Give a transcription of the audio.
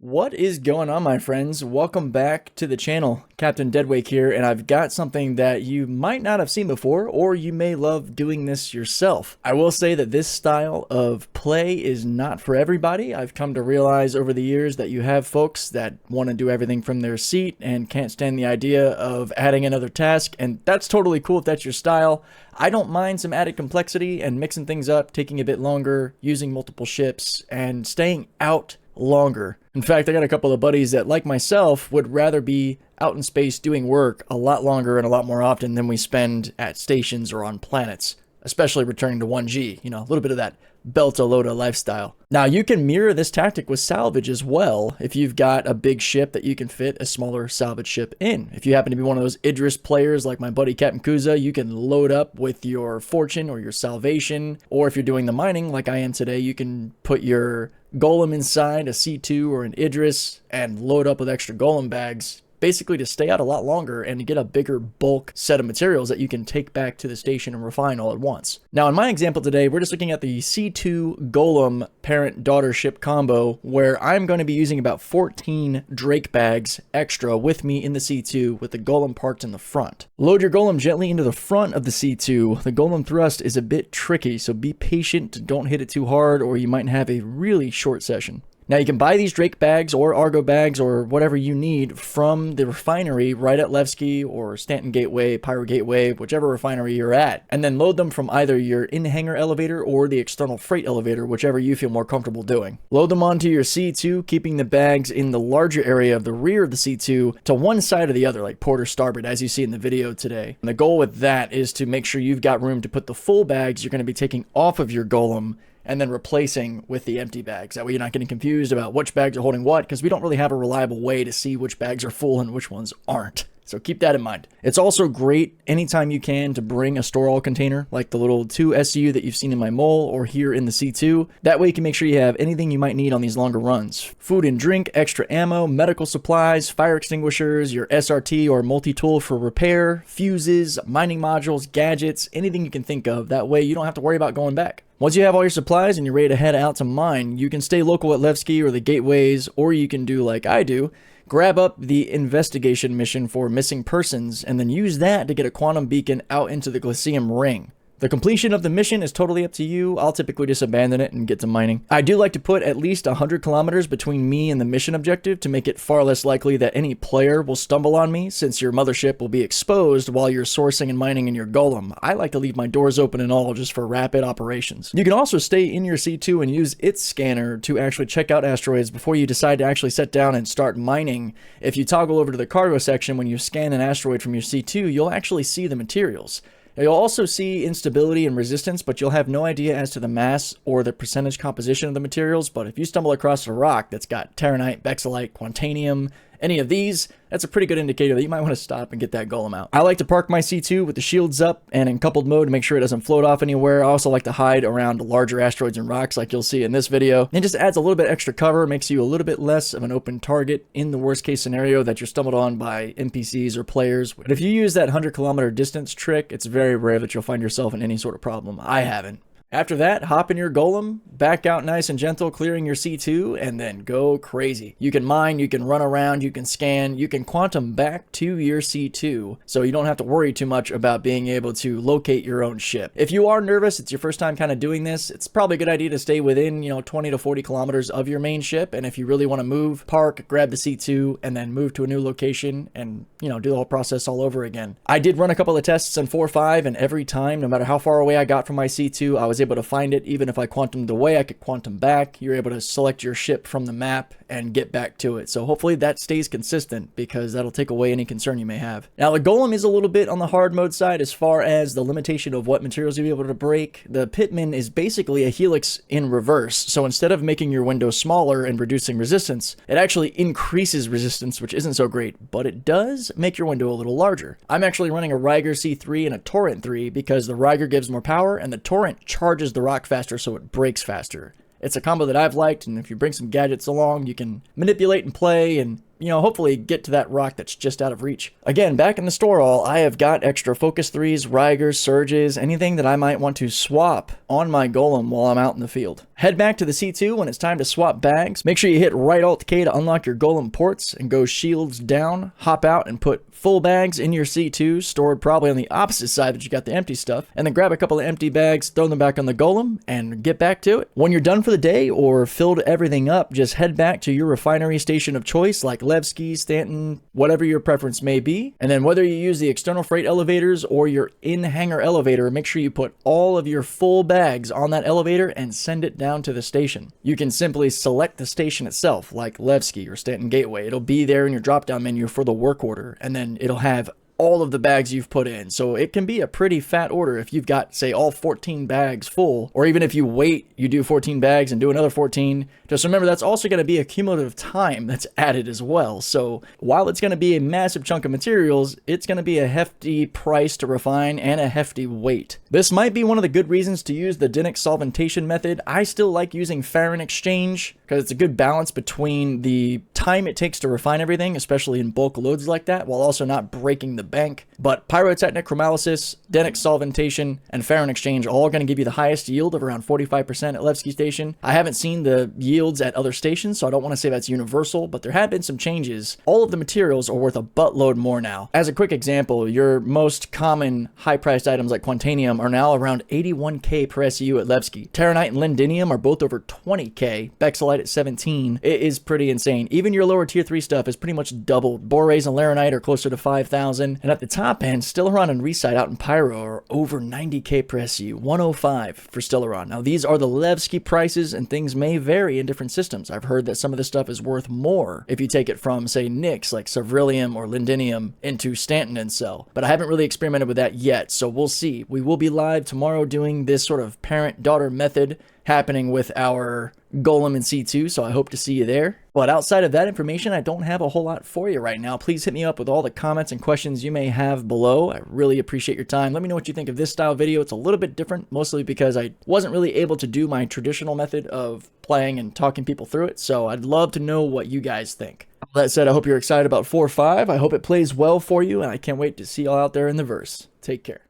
What is going on, my friends? Welcome back to the channel. Captain Deadwake here, and I've got something that you might not have seen before, or you may love doing this yourself. I will say that this style of play is not for everybody. I've come to realize over the years that you have folks that want to do everything from their seat and can't stand the idea of adding another task, and that's totally cool if that's your style. I don't mind some added complexity and mixing things up, taking a bit longer, using multiple ships, and staying out longer. In fact, I got a couple of buddies that, like myself, would rather be out in space doing work a lot longer and a lot more often than we spend at stations or on planets, especially returning to 1G, a little bit of that Belta-Loda lifestyle. Now, you can mirror this tactic with salvage as well if you've got a big ship that you can fit a smaller salvage ship in. If you happen to be one of those Idris players like my buddy Captain Kuza, you can load up with your fortune or your salvation, or if you're doing the mining like I am today, you can put your Golem inside a C2 or an Idris and load up with extra Golem bags, basically to stay out a lot longer and to get a bigger bulk set of materials that you can take back to the station and refine all at once. Now, in my example today, we're just looking at the C2 Golem parent-daughter ship combo, where I'm going to be using about 14 Drake bags extra with me in the C2 with the Golem parked in the front. Load your Golem gently into the front of the C2. The Golem thrust is a bit tricky, so be patient, don't hit it too hard, or you might have a really short session. Now, you can buy these Drake bags or Argo bags or whatever you need from the refinery right at Levski or Stanton Gateway, Pyro Gateway, whichever refinery you're at, and then load them from either your in-hangar elevator or the external freight elevator, whichever you feel more comfortable doing. Load them onto your C2, keeping the bags in the larger area of the rear of the C2 to one side or the other, like port or starboard, as you see in the video today. And the goal with that is to make sure you've got room to put the full bags you're going to be taking off of your Golem and then replacing with the empty bags. That way you're not getting confused about which bags are holding what, because we don't really have a reliable way to see which bags are full and which ones aren't. So keep that in mind. It's also great anytime you can to bring a store-all container, like the little 2 SU that you've seen in my mole or here in the C2. That way you can make sure you have anything you might need on these longer runs. Food and drink, extra ammo, medical supplies, fire extinguishers, your SRT or multi-tool for repair, fuses, mining modules, gadgets, anything you can think of. That way you don't have to worry about going back. Once you have all your supplies and you're ready to head out to mine, you can stay local at Levski or the gateways, or you can do like I do, grab up the investigation mission for missing persons, and then use that to get a quantum beacon out into the Glacium ring. The completion of the mission is totally up to you. I'll typically just abandon it and get to mining. I do like to put at least 100 kilometers between me and the mission objective to make it far less likely that any player will stumble on me, since your mothership will be exposed while you're sourcing and mining in your Golem. I like to leave my doors open and all just for rapid operations. You can also stay in your C2 and use its scanner to actually check out asteroids before you decide to actually set down and start mining. If you toggle over to the cargo section when you scan an asteroid from your C2, you'll actually see the materials. You'll also see instability and resistance, but you'll have no idea as to the mass or the percentage composition of the materials. But if you stumble across a rock that's got Terranite, Bexalite, Quantanium, any of these, that's a pretty good indicator that you might want to stop and get that Golem out. I like to park my C2 with the shields up and in coupled mode to make sure it doesn't float off anywhere. I also like to hide around larger asteroids and rocks like you'll see in this video. It just adds a little bit extra cover, makes you a little bit less of an open target in the worst case scenario that you're stumbled on by NPCs or players. But if you use that 100-kilometer distance trick, it's very rare that you'll find yourself in any sort of problem. I haven't. After that, hop in your Golem, back out nice and gentle, clearing your C2, and then go crazy. You can mine, you can run around, you can scan, you can quantum back to your C2, so you don't have to worry too much about being able to locate your own ship. If you are nervous, it's your first time kind of doing this, it's probably a good idea to stay within, 20 to 40 kilometers of your main ship, and if you really want to move, park, grab the C2, and then move to a new location, and, do the whole process all over again. I did run a couple of tests on 4.5, and every time, no matter how far away I got from my C2, I was able to find it. Even if I quantumed away, I could quantum back. You're able to select your ship from the map and get back to it. So hopefully that stays consistent, because that'll take away any concern you may have. Now, the Golem is a little bit on the hard mode side as far as the limitation of what materials you'll be able to break. The Pitman is basically a helix in reverse. So instead of making your window smaller and reducing resistance, it actually increases resistance, which isn't so great, but it does make your window a little larger. I'm actually running a Ryger C3 and a Torrent 3 because the Ryger gives more power and the Torrent charges the rock faster, so it breaks faster. It's a combo that I've liked, and if you bring some gadgets along, you can manipulate and play and you know, hopefully get to that rock that's just out of reach. Again, back in the store all, I have got extra Focus 3s, Rigers, Surges, anything that I might want to swap on my Golem while I'm out in the field. Head back to the C2 when it's time to swap bags. Make sure you hit right Alt K to unlock your Golem ports and go shields down, hop out and put full bags in your C2, stored probably on the opposite side that you got the empty stuff, and then grab a couple of empty bags, throw them back on the Golem, and get back to it. When you're done for the day or filled everything up, just head back to your refinery station of choice like Levski, Stanton, whatever your preference may be, and then whether you use the external freight elevators or your in-hangar elevator, make sure you put all of your full bags on that elevator and send it down to the station. You can simply select the station itself, like Levski or Stanton Gateway. It'll be there in your drop-down menu for the work order, and then it'll have all of the bags you've put in. So it can be a pretty fat order if you've got, say, all 14 bags full, or even if you wait, you do 14 bags and do another 14. Just remember, that's also going to be a cumulative time that's added as well. So while it's going to be a massive chunk of materials, it's going to be a hefty price to refine and a hefty weight. This might be one of the good reasons to use the Dinnick solventation method. I still like using Farron exchange because it's a good balance between the time it takes to refine everything, especially in bulk loads like that, while also not breaking the bank. But pyrotechnic chromolysis, Dinnick solventation, and Farron exchange all going to give you the highest yield of around 45% at Levski Station. I haven't seen the yields at other stations, so I don't want to say that's universal, but there have been some changes. All of the materials are worth a buttload more now. As a quick example, your most common high-priced items like Quantanium are now around 81k per SEU at Levski. Terranite and Lindinium are both over 20k. Bexelite at 17. It is pretty insane. Even your lower tier 3 stuff is pretty much doubled. Boraze and Laranite are closer to 5,000. And at the top end, Stellaron and Resite out in Pyro are over 90k per SU, 105 for Stellaron. Now these are the Levski prices and things may vary in different systems. I've heard that some of this stuff is worth more if you take it from, say, Nyx like Sevrillium or Lindinium into Stanton and Cell. But I haven't really experimented with that yet, so we'll see. We will be live tomorrow doing this sort of parent-daughter method happening with our Golem in C2, so I hope to see you there. But outside of that information, I don't have a whole lot for you right now. Please hit me up with all the comments and questions you may have below. I really appreciate your time. Let me know what you think of this style video. It's a little bit different, mostly because I wasn't really able to do my traditional method of playing and talking people through it, so I'd love to know what you guys think. All that said, I hope you're excited about 4.5. I hope it plays well for you, and I can't wait to see y'all out there in the verse. Take care.